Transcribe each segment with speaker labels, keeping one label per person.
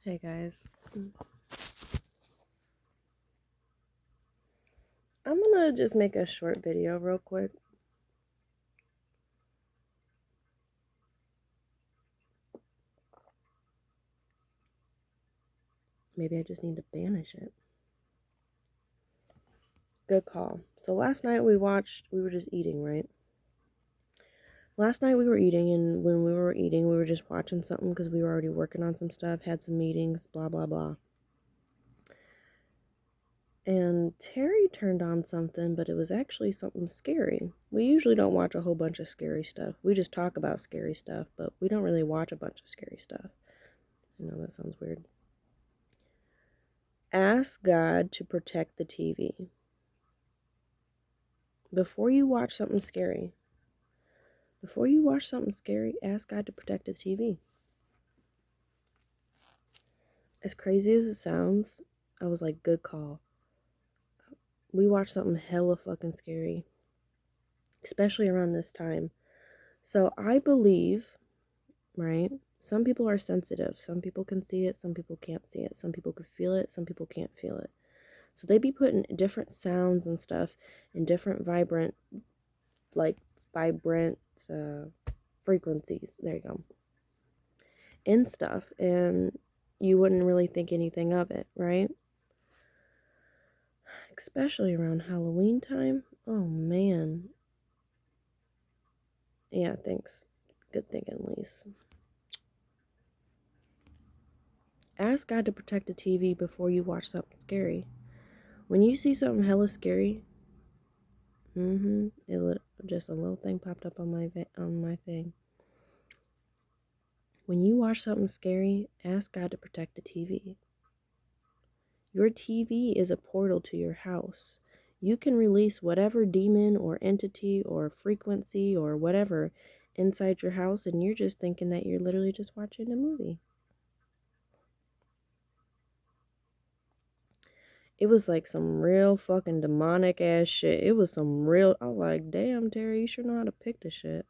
Speaker 1: Hey guys, I'm gonna just make a short video real quick. Maybe I just need to banish it. Good call. So last night we were just eating, right? Last night we were eating, and when we were eating, we were just watching something because we were already working on some stuff, had some meetings, blah, blah, blah. And Terry turned on something, but it was actually something scary. We usually don't watch a whole bunch of scary stuff. We just talk about scary stuff, but we don't really watch a bunch of scary stuff. I know that sounds weird. Ask God to protect the TV. Before you watch something scary, ask God to protect the TV. As crazy as it sounds, I was like, good call. We watched something hella fucking scary, especially around this time. So I believe, right? Some people are sensitive. Some people can see it. Some people can't see it. Some people can feel it. Some people can't feel it. So they be putting different sounds and stuff in different vibrant frequencies. There you go. In stuff, and you wouldn't really think anything of it, right? Especially around Halloween time. Oh man. Yeah, thanks. Good thinking, Lise. Ask God to protect the TV before you watch something scary. When you see something hella scary, just a little thing popped up on my thing. When you watch something scary, ask God to protect the TV. Your TV is a portal to your house. You can release whatever demon or entity or frequency or whatever inside your house, and you're just thinking that you're literally just watching a movie. It was like some real fucking demonic ass shit. It was some real. I was like, damn, Terry, you sure know how to pick the shit.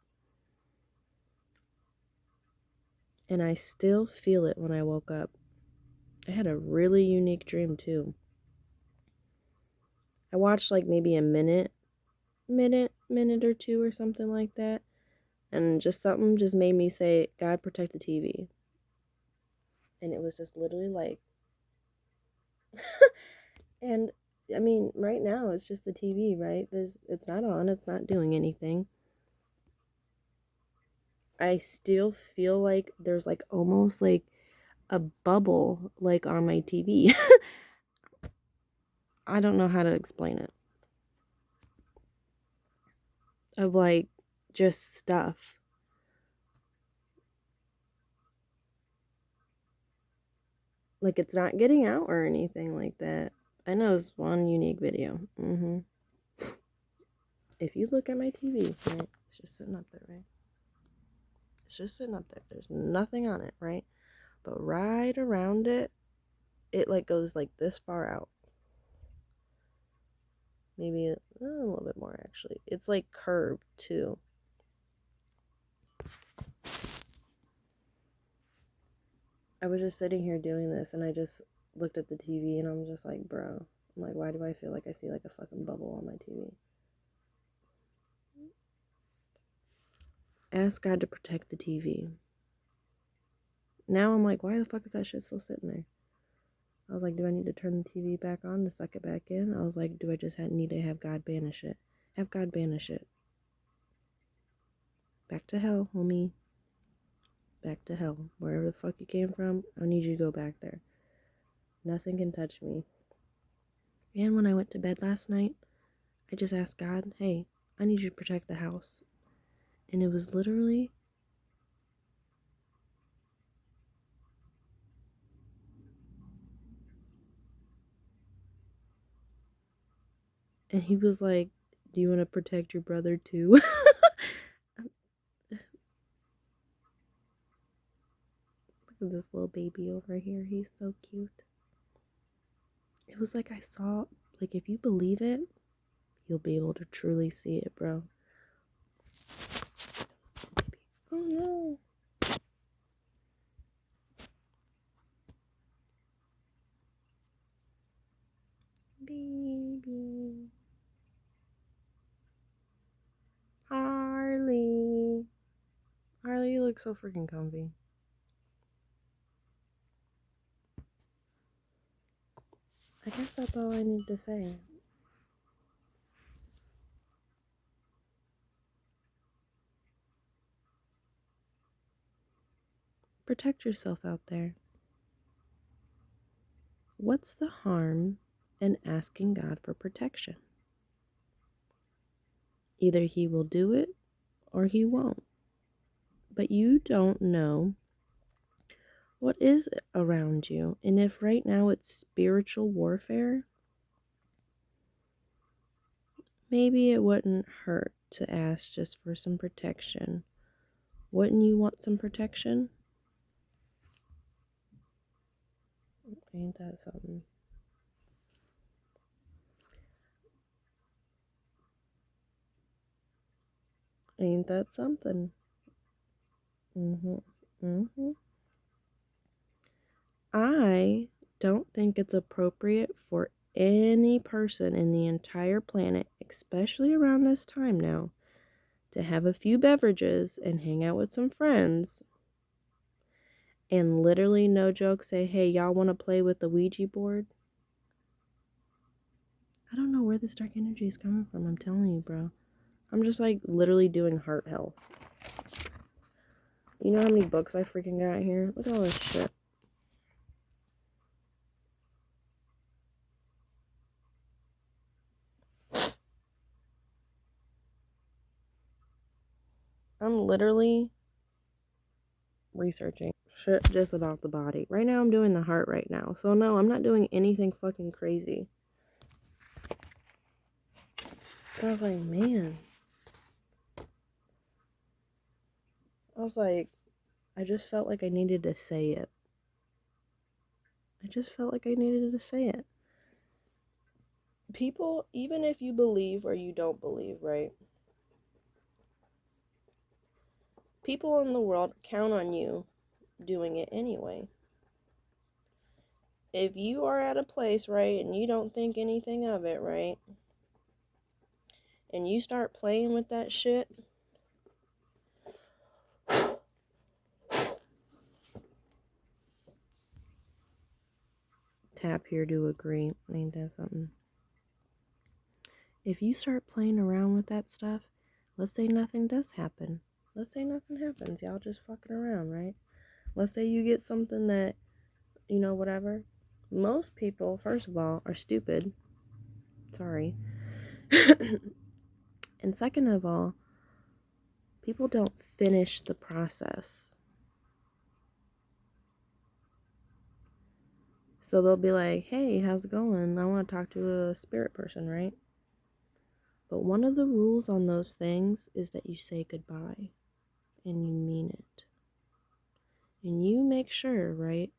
Speaker 1: And I still feel it when I woke up. I had a really unique dream too. I watched like maybe a minute or two or something like that. And just something just made me say, God protect the TV. And it was just literally like, and I mean, right now it's just the TV, right? It's not on, it's not doing anything. I still feel like there's like almost like a bubble like on my TV. I don't know how to explain it. Of like just stuff. Like it's not getting out or anything like that. I know it's one unique video. If you look at my TV, right? It's just sitting up there, right? It's just sitting up there. There's nothing on it, right? But right around it, it like goes like this far out. Maybe a little bit more actually. It's like curved too. I was just sitting here doing this and I just looked at the TV and I'm just like, bro. I'm like, why do I feel like I see like a fucking bubble on my TV? Ask God to protect the TV. Now I'm like, why the fuck is that shit still sitting there? I was like, do I need to turn the TV back on to suck it back in? I was like, do I just need to have God banish it? Have God banish it. Back to hell, homie. Back to hell. Wherever the fuck you came from, I need you to go back there. Nothing can touch me. And when I went to bed last night, I just asked God, hey, I need you to protect the house. And it was literally and he was like, do you want to protect your brother too? Look at this little baby over here. He's so cute. It was like I saw, like, if you believe it, you'll be able to truly see it, bro. Oh no. look so freaking comfy. I guess that's all I need to say. Protect yourself out there. What's the harm in asking God for protection? Either He will do it or He won't. But you don't know what is around you. And if right now it's spiritual warfare, maybe it wouldn't hurt to ask just for some protection. Wouldn't you want some protection? Ain't that something? Ain't that something? I don't think it's appropriate for any person in the entire planet, especially around this time now, to have a few beverages and hang out with some friends and literally, no joke, say, hey, y'all want to play with the Ouija board? I don't know where this dark energy is coming from. I'm telling you, bro. I'm just like literally doing heart health. You know how many books I freaking got here? Look at all this shit. I'm literally researching shit just about the body. Right now I'm doing the heart right now. So no, I'm not doing anything fucking crazy. I was like, man. I just felt like I needed to say it. I just felt like I needed to say it. People, even if you believe or you don't believe, right? People in the world count on you doing it anyway. If you are at a place, right, and you don't think anything of it, right, and you start playing with that shit, tap here to agree. Ain't that something? If you start playing around with that stuff, let's say nothing does happen. Let's say nothing happens. Y'all just fucking around, right? Let's say you get something that, whatever. Most people, first of all, are stupid. Sorry. And second of all, people don't finish the process. So they'll be like, hey, how's it going? I want to talk to a spirit person, right? But one of the rules on those things is that you say goodbye and you mean it. And you make sure, right,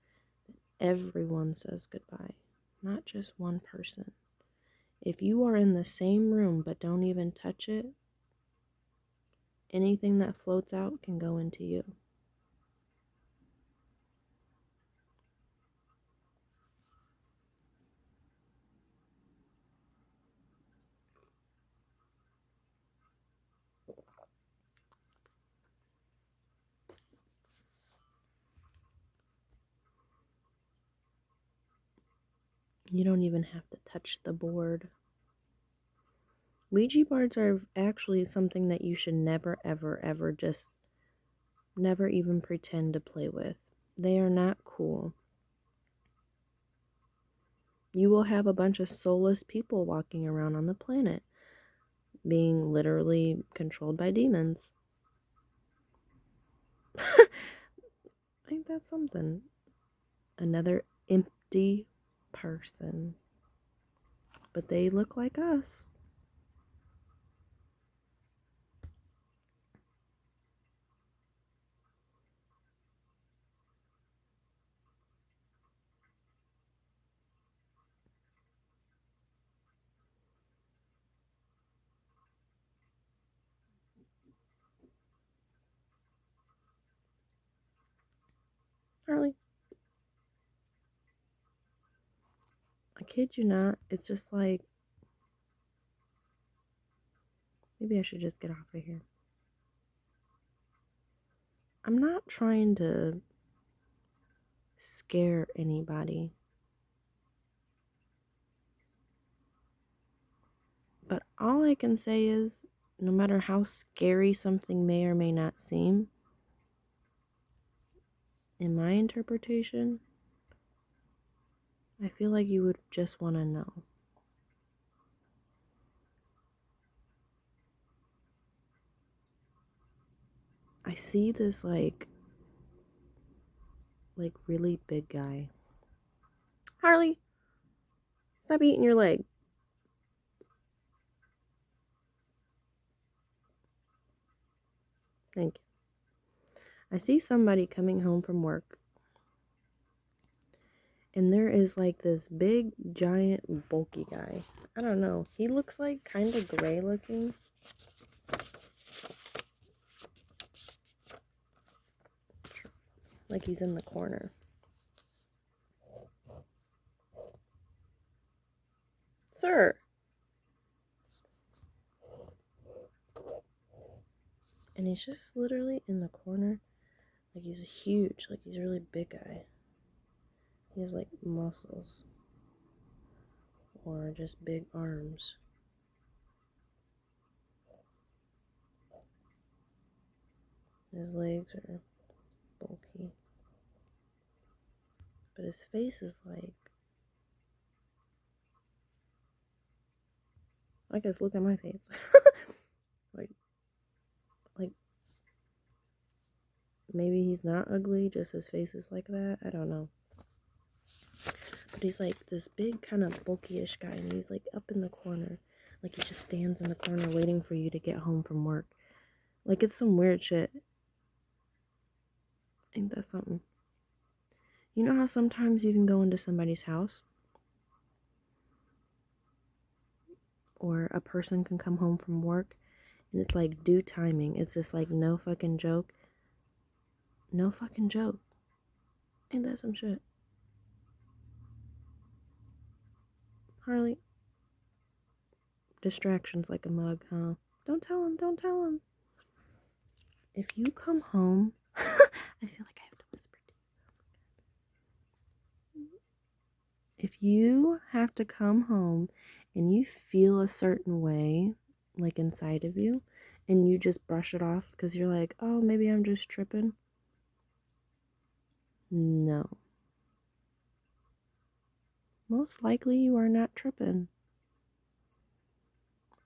Speaker 1: that everyone says goodbye, not just one person. If you are in the same room but don't even touch it, anything that floats out can go into you. You don't even have to touch the board. Ouija boards are actually something that you should never, ever, ever just never even pretend to play with. They are not cool. You will have a bunch of soulless people walking around on the planet, being literally controlled by demons. Ain't that something? Another empty person. But they look like us. Harley, I kid you not. It's just like, maybe I should just get off of here. I'm not trying to scare anybody, but all I can say is no matter how scary something may or may not seem, in my interpretation, I feel like you would just want to know. I see this like really big guy. Harley, stop eating your leg. Thank you. I see somebody coming home from work, and there is like this big, giant, bulky guy. I don't know. He looks like kind of gray looking. Like he's in the corner. Sir! And he's just literally in the corner. Like he's huge. Like he's a really big guy. He has like muscles. Or just big arms. His legs are bulky. But his face is like... I guess look at my face. like maybe he's not ugly, just his face is like that. I don't know. But he's like this big kind of bulky-ish guy, and he's like up in the corner. Like he just stands in the corner waiting for you to get home from work. Like it's some weird shit. Ain't that something? You know how sometimes you can go into somebody's house? Or a person can come home from work and it's like due timing. It's just like no fucking joke. No fucking joke. Ain't that some shit? Harley. Distractions like a mug, huh? Don't tell him, don't tell him. If you come home, I feel like I have to whisper to you. If you have to come home and you feel a certain way, like inside of you, and you just brush it off because you're like, oh, maybe I'm just tripping. No. Most likely you are not tripping.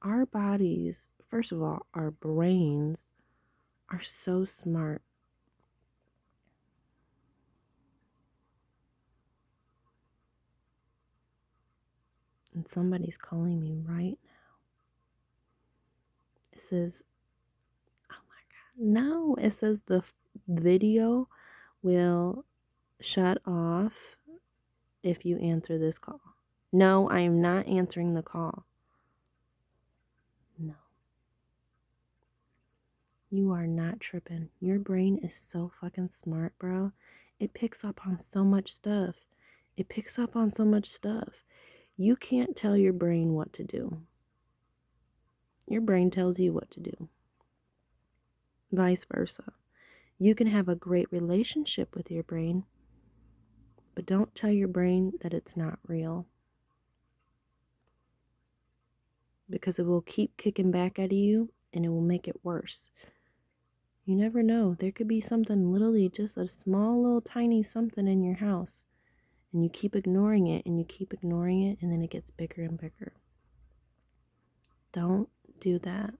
Speaker 1: Our bodies, first of all, our brains are so smart. And somebody's calling me right now. It says, oh my God. No, it says the video will shut off if you answer this call. No, I am not answering the call. No. You are not tripping. Your brain is so fucking smart, bro. It picks up on so much stuff. It picks up on so much stuff. You can't tell your brain what to do. Your brain tells you what to do. Vice versa. You can have a great relationship with your brain, but don't tell your brain that it's not real. Because it will keep kicking back at you and it will make it worse. You never know. There could be something literally just a small little tiny something in your house. And you keep ignoring it and you keep ignoring it and then it gets bigger and bigger. Don't do that.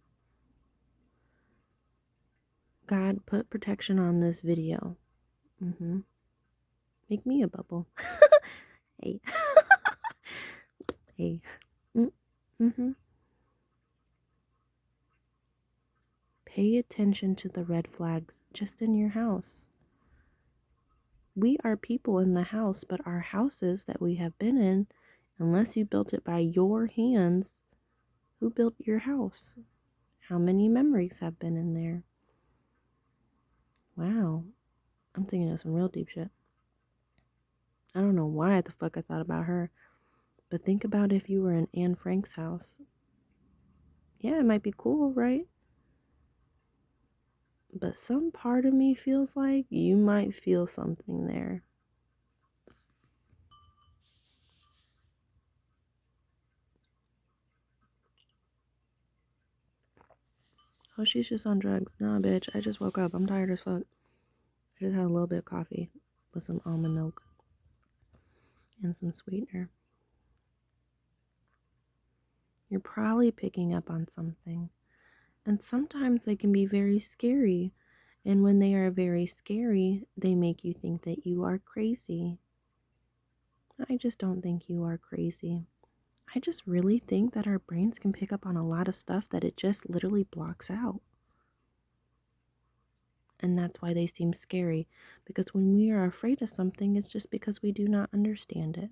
Speaker 1: God, put protection on this video. Make me a bubble. Hey. Hey. Pay attention to the red flags just in your house. We are people in the house, but our houses that we have been in, unless you built it by your hands, who built your house? How many memories have been in there? Wow. I'm thinking of some real deep shit. I don't know why the fuck I thought about her. But think about if you were in Anne Frank's house. Yeah, it might be cool, right? But some part of me feels like you might feel something there. Oh, she's just on drugs. Nah, bitch. I just woke up. I'm tired as fuck. I just had a little bit of coffee with some almond milk and some sweetener. You're probably picking up on something. And sometimes they can be very scary. And when they are very scary, they make you think that you are crazy. I just don't think you are crazy. I just really think that our brains can pick up on a lot of stuff that it just literally blocks out. And that's why they seem scary. Because when we are afraid of something, it's just because we do not understand it.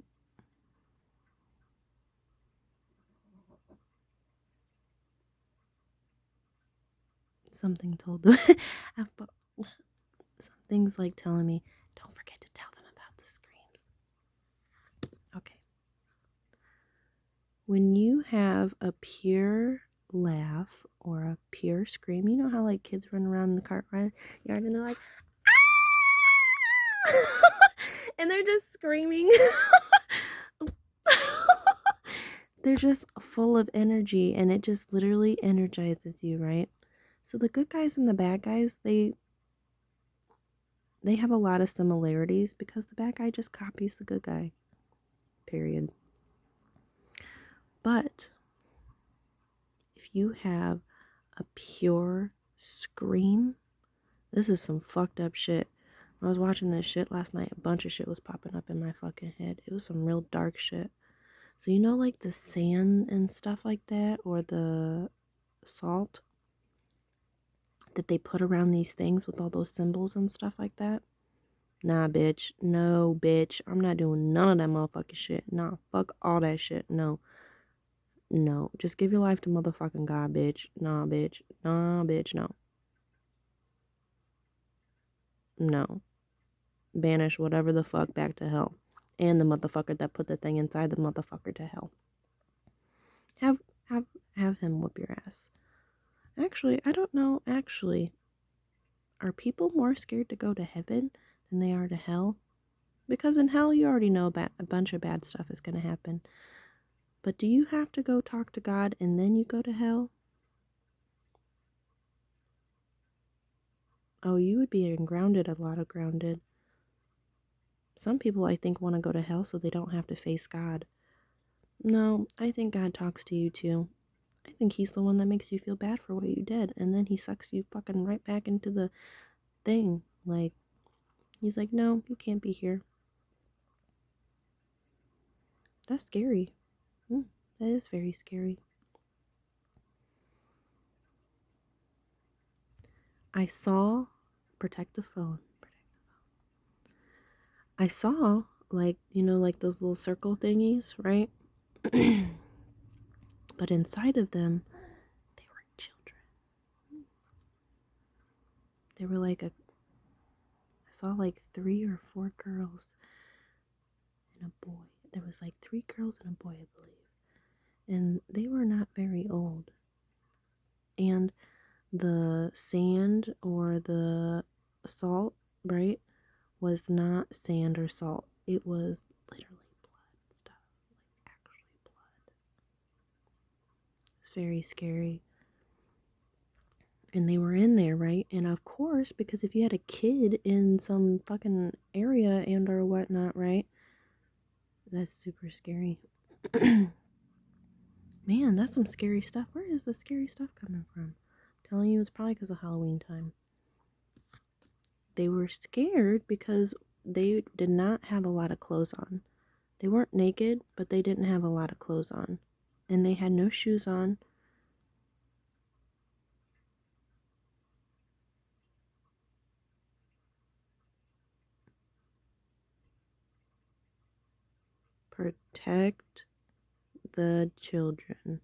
Speaker 1: Something told them. Something's like telling me, don't forget to tell them about the screams. Okay. When you have a pure laugh or a pure scream, you know how like kids run around in the cart yard and they're like, ah! And they're just screaming. They're just full of energy and it just literally energizes you, right? So the good guys and the bad guys, they have a lot of similarities because the bad guy just copies the good guy. Period. But if you have a pure scream, this is some fucked up shit. When I was watching this shit last night, a bunch of shit was popping up in my fucking head. It was some real dark shit. So you know like the sand and stuff like that, or the salt that they put around these things with all those symbols and stuff like that? Nah, bitch. No, bitch. I'm not doing none of that motherfucking shit. Nah, fuck all that shit. No. No. Just give your life to motherfucking God, bitch. Nah, bitch. Nah, bitch. No. No. Banish whatever the fuck back to hell. And the motherfucker that put the thing inside the motherfucker to hell. Have have have him whoop your ass. Actually, I don't know. Actually, are people more scared to go to heaven than they are to hell? Because in hell, you already know a bunch of bad stuff is going to happen. But do you have to go talk to God and then you go to hell? Oh, you would be grounded, a lot of grounded. Some people, I think, want to go to hell so they don't have to face God. No, I think God talks to you too. I think he's the one that makes you feel bad for what you did, and then he sucks you fucking right back into the thing. Like, he's like, no, you can't be here. That's scary. That is very scary. I saw, protect the phone. I saw, like, you know, like those little circle thingies, right? But inside of them, they were children. They were like I saw like 3 or 4 girls and a boy. There was like 3 girls and a boy, I believe. And they were not very old. And the sand or the salt, right, was not sand or salt. It was literally blood stuff. Like actually blood. It's very scary. And they were in there, right? And of course, because if you had a kid in some fucking area and or whatnot, right? That's super scary. Man, that's some scary stuff. Where is the scary stuff coming from? I'm telling you, it's probably because of Halloween time. They were scared because they did not have a lot of clothes on. They weren't naked, but they didn't have a lot of clothes on. And they had no shoes on. Protect the children.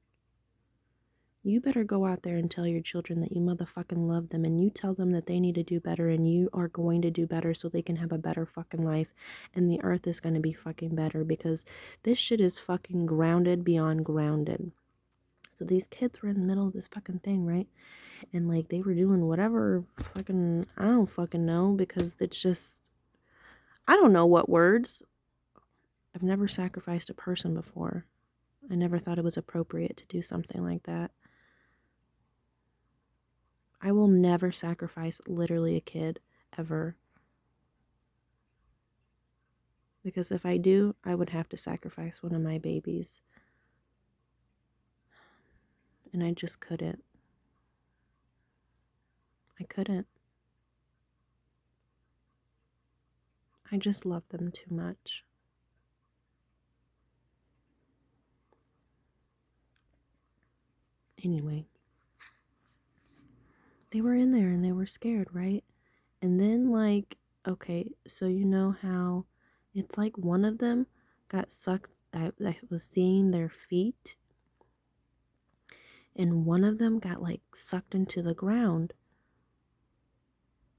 Speaker 1: You better go out there and tell your children that you motherfucking love them, and you tell them that they need to do better and you are going to do better so they can have a better fucking life and the earth is going to be fucking better, because this shit is fucking grounded beyond grounded. So these kids were in the middle of this fucking thing, right? and like they were doing whatever fucking, I don't fucking know, because it's just, I don't know what words. I've never sacrificed a person before. I never thought it was appropriate to do something like that. I will never sacrifice literally a kid ever. Because if I do, I would have to sacrifice one of my babies. And I just couldn't. I couldn't. I just love them too much. Anyway, they were in there and they were scared, right? And then, like, okay, so you know how it's like one of them got sucked, I was seeing their feet, and one of them got like sucked into the ground.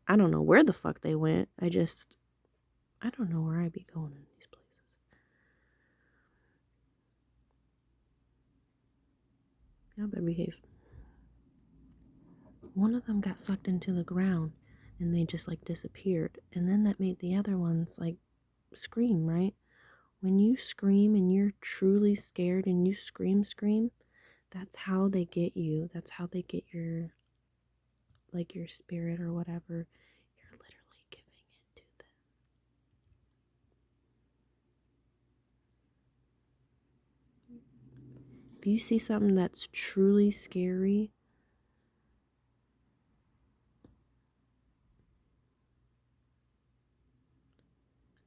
Speaker 1: I don't know where the fuck they went. I don't know where I be going in these places. Y'all better behave. One of them got sucked into the ground and they just like disappeared. And then that made the other ones like scream, right? When you scream and you're truly scared and you scream, that's how they get you. That's how they get your, like, your spirit or whatever. You're literally giving it to them. If you see something that's truly scary,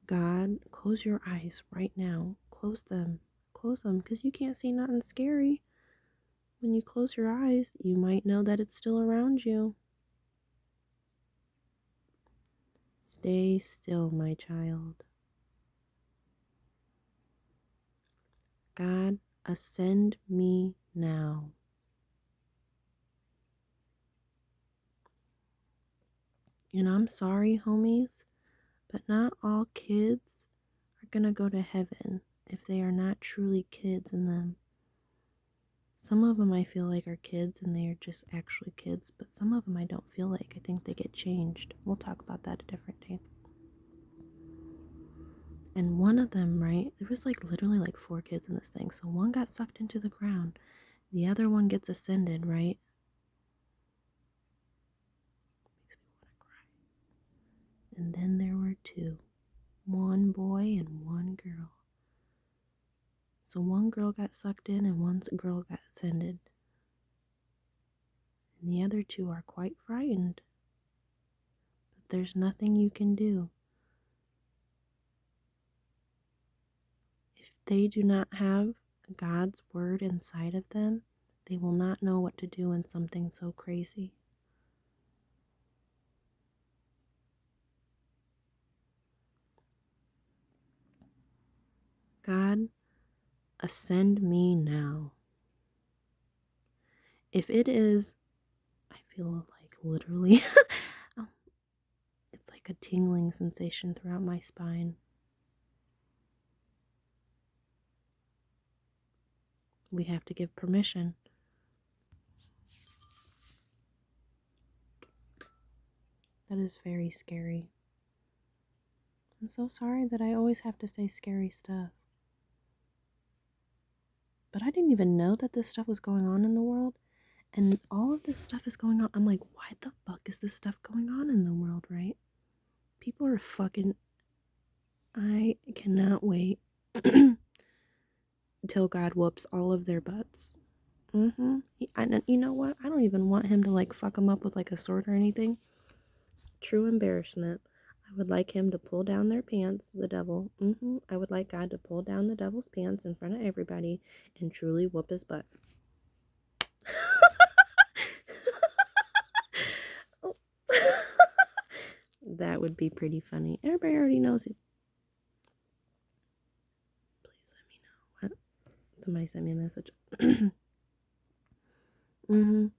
Speaker 1: God, close your eyes right now. Close them. Close them, because you can't see nothing scary. When you close your eyes, you might know that it's still around you. Stay still, my child. God, ascend me now. And I'm sorry, homies, but not all kids are gonna go to heaven if they are not truly kids in them. Some of them I feel like are kids and they are just actually kids, but some of them I don't feel like. I think they get changed. We'll talk about that a different day. And one of them, right, there was like literally like 4 kids in this thing. So one got sucked into the ground, the other one gets ascended, right? Makes me want to cry. And then there were 2, one boy and one girl. So one girl got sucked in and one girl got ascended. And the other 2 are quite frightened. But there's nothing you can do. If they do not have God's word inside of them, they will not know what to do in something so crazy. God, ascend me now. If it is, I feel like literally, it's like a tingling sensation throughout my spine. We have to give permission. That is very scary. I'm so sorry that I always have to say scary stuff. But I didn't even know that this stuff was going on in the world. And all of this stuff is going on. I'm like, why the fuck is this stuff going on in the world, right? People are fucking. I cannot wait until God whoops all of their butts. And you know what? I don't even want him to like fuck them up with like a sword or anything. True embarrassment. I would like him to pull down their pants, the devil. I would like God to pull down the devil's pants in front of everybody and truly whoop his butt. Oh. That would be pretty funny. Everybody already knows it. Please let me know. What? Somebody sent me a message.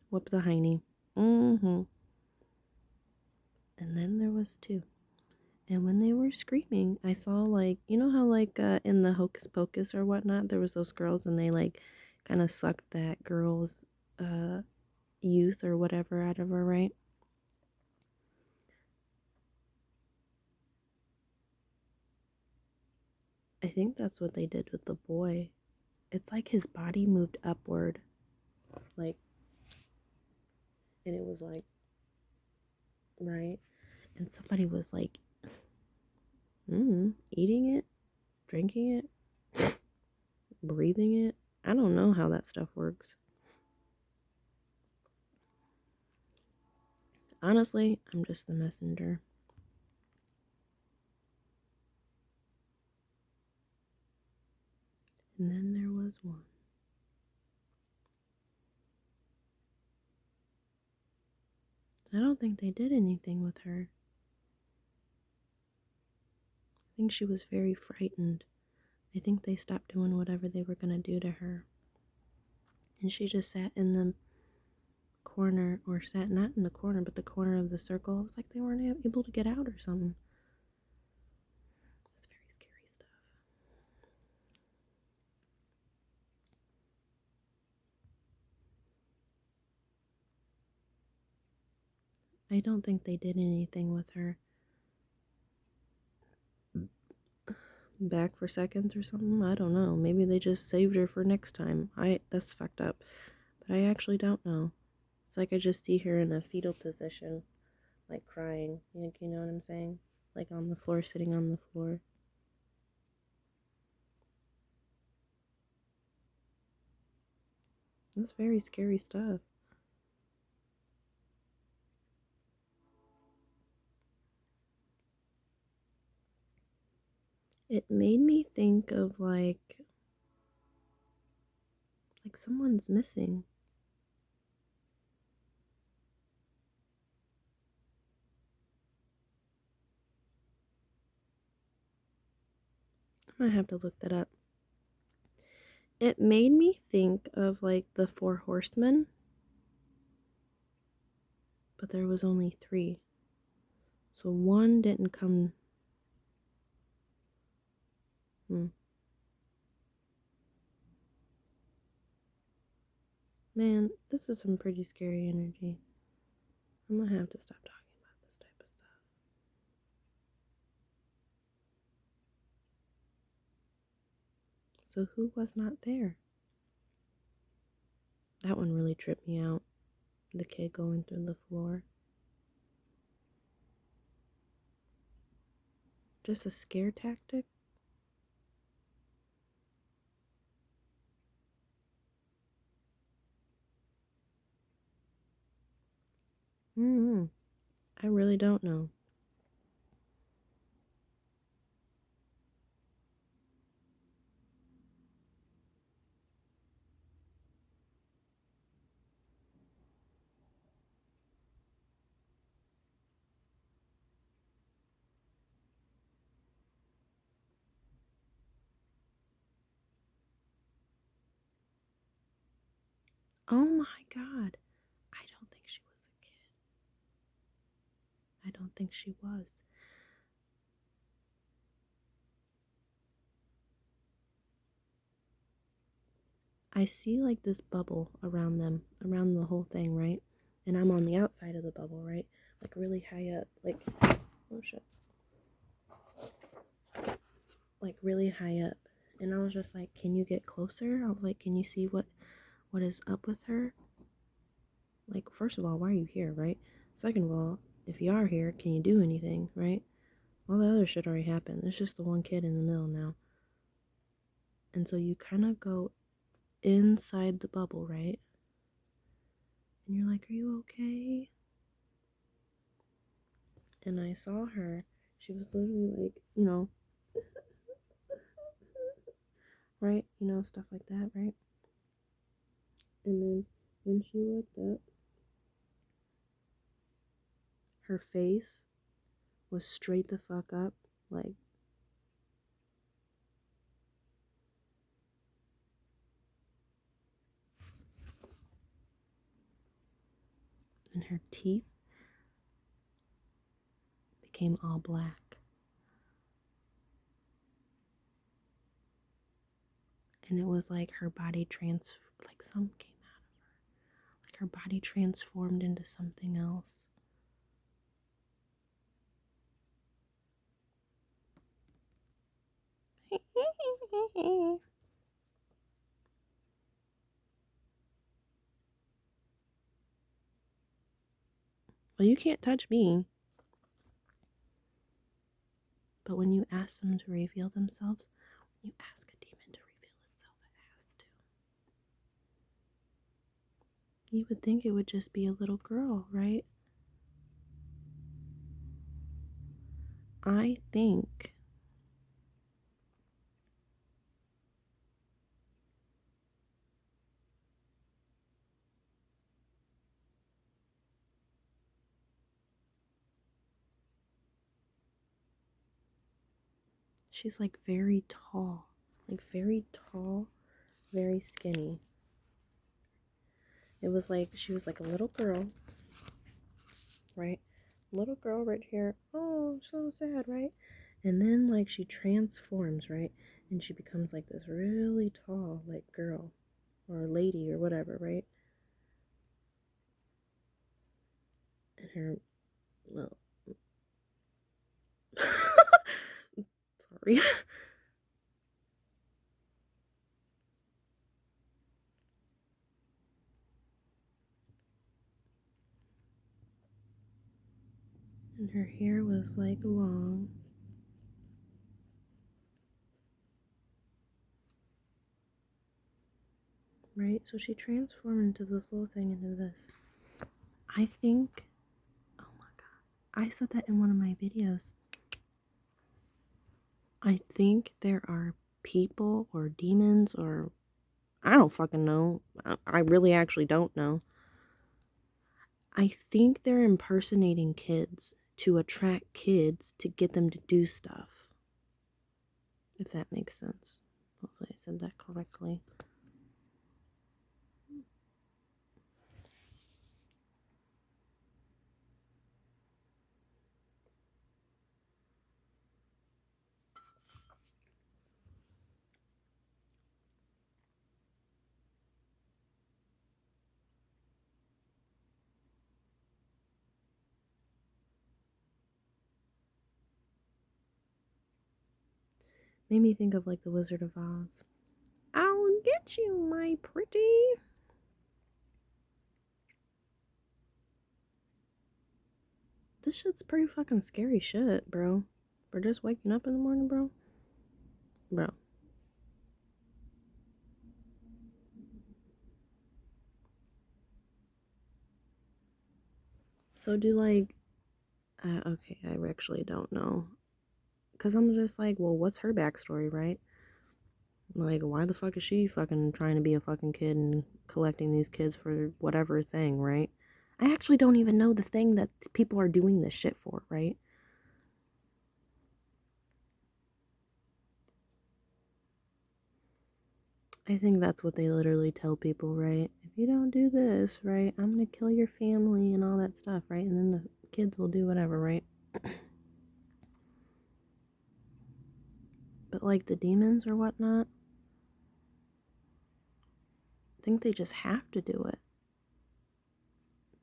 Speaker 1: Whoop the hiney. And then there was 2. And when they were screaming, I saw like, you know how like in the Hocus Pocus or whatnot, there was those girls and they like kind of sucked that girl's youth or whatever out of her, right? I think that's what they did with the boy. It's like his body moved upward, like, and it was like, right? And somebody was like, eating it, drinking it, breathing it. I don't know how that stuff works. Honestly, I'm just the messenger. And then there was one. I don't think they did anything with her. I think she was very frightened. I think they stopped doing whatever they were going to do to her. And she just sat in the corner, or sat not in the corner, but the corner of the circle. It was like they weren't able to get out or something. That's very scary stuff. I don't think they did anything with her. Back for seconds or something? I don't know. Maybe they just saved her for next time. That's fucked up. But I actually don't know. It's like I just see her in a fetal position, like crying. You know what I'm saying? Like on the floor, sitting on the floor. That's very scary stuff. It made me think of like someone's missing. I might have to look that up. It made me think of like the Four Horsemen, but there was only three. So one didn't come. Man, this is some pretty scary energy. I'm gonna have to stop talking about this type of stuff. So who was not there? That one really tripped me out. The kid going through the floor. Just a scare tactic? Mm-hmm. I really don't know. Oh my god. I don't think she was a kid. I don't think she was. I see like this bubble around them, around the whole thing, right? And I'm on the outside of the bubble, right? Like really high up. Like, oh shit. Like really high up. And I was just like, can you get closer? I was like, can you see what is up with her? Like, first of all, why are you here, right? Second of all, if you are here, can you do anything, right? All the other shit already happened. It's just the one kid in the middle now. And so you kind of go inside the bubble, right? And you're like, are you okay? And I saw her. She was literally like, right? Stuff like that, right? And then when she looked up, her face was straight the fuck up, like, and her teeth became all black. And it was like her body like some came out of her. like her body transformed into something else. Well, you can't touch me. But when you ask them to reveal themselves, when you ask a demon to reveal itself, it has to. You would think it would just be a little girl, right? I think she's like very tall, very skinny. It was like she was like a little girl, right? Little girl right here. Oh, so sad, right? And then like she transforms, right? And she becomes like this really tall like girl or lady or whatever, right? And her well sorry. And her hair was like long. Right? So she transformed into this little thing, into this. I think, oh my god, I said that in one of my videos. I think there are people or demons or I don't fucking know. I really actually don't know. I think they're impersonating kids to attract kids to get them to do stuff. If that makes sense. Hopefully I said that correctly. Made me think of like the Wizard of Oz. I'll get you, my pretty. This shit's pretty fucking scary shit, bro. For just waking up in the morning, bro. Bro. So do like, okay, I actually don't know. Because I'm just like, well, what's her backstory, right? Like, why the fuck is she fucking trying to be a fucking kid and collecting these kids for whatever thing, right? I actually don't even know the thing that people are doing this shit for, right? I think that's what they literally tell people, right? If you don't do this, right, I'm gonna kill your family and all that stuff, right? And then the kids will do whatever, right? But like the demons or whatnot, I think they just have to do it.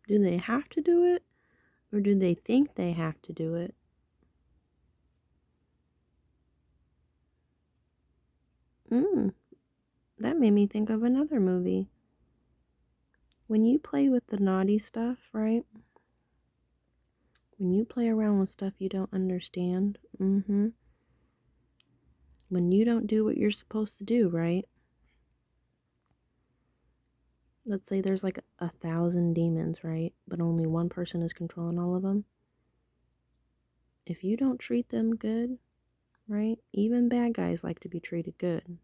Speaker 1: Do they have to do it? Or do they think they have to do it? That made me think of another movie. When you play with the naughty stuff, right? When you play around with stuff you don't understand, when you don't do what you're supposed to do, right? Let's say there's like 1,000 demons, right? But only one person is controlling all of them. If you don't treat them good, right? Even bad guys like to be treated good.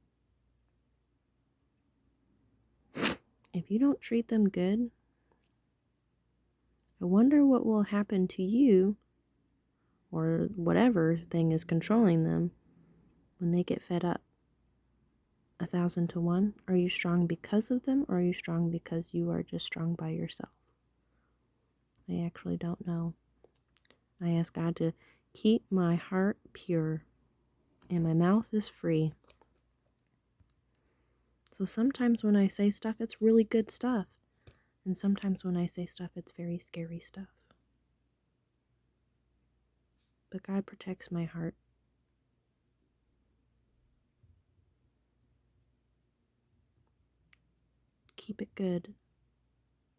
Speaker 1: If you don't treat them good, I wonder what will happen to you or whatever thing is controlling them when they get fed up. 1,000 to 1? Are you strong because of them, or are you strong because you are just strong by yourself? I actually don't know. I ask God to keep my heart pure and my mouth is free. So sometimes when I say stuff, it's really good stuff. And sometimes when I say stuff, it's very scary stuff. But God protects my heart. Keep it good.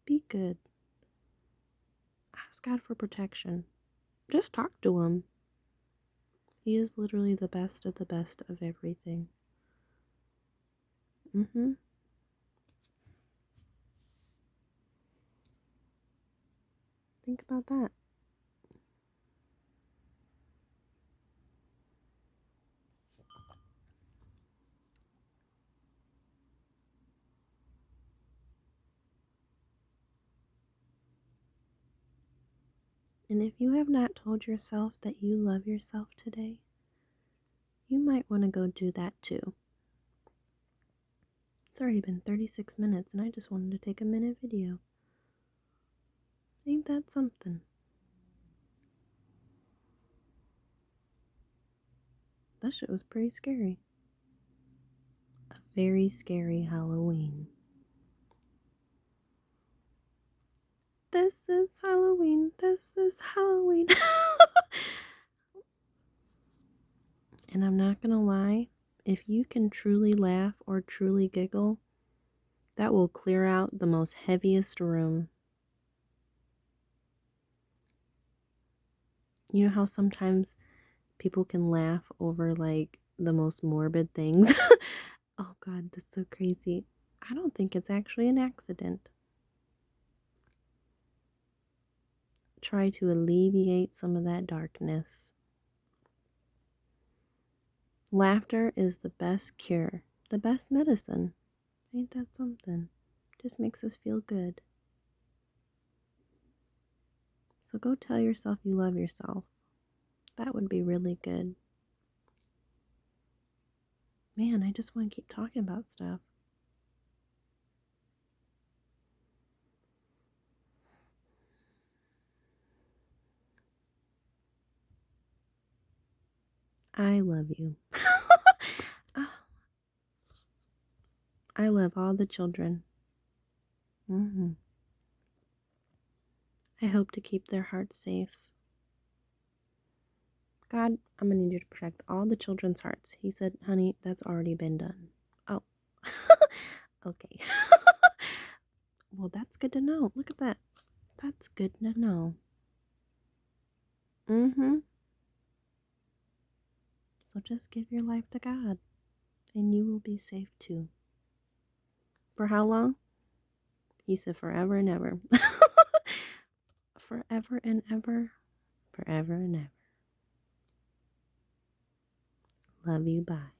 Speaker 1: Be good. Ask God for protection. Just talk to Him. He is literally the best of everything. Think about that. And if you have not told yourself that you love yourself today, you might want to go do that too. It's already been 36 minutes and I just wanted to take a minute video. Ain't that something? That shit was pretty scary. A very scary Halloween. This is Halloween. This is Halloween. And I'm not gonna lie, if you can truly laugh or truly giggle, that will clear out the most heaviest room. You know how sometimes people can laugh over like the most morbid things? Oh God, that's so crazy. I don't think it's actually an accident. Try to alleviate some of that darkness. Laughter is the best cure, the best medicine. Ain't that something? Just makes us feel good. So go tell yourself you love yourself. That would be really good. Man, I just want to keep talking about stuff. I love you. I love all the children. I hope to keep their hearts safe. God, I'm going to need you to protect all the children's hearts. He said, honey, that's already been done. Oh, okay. Well, that's good to know. Look at that. That's good to know. So just give your life to God, and you will be safe too. For how long? He said forever and ever. Forever and ever. Forever and ever. Love you. Bye.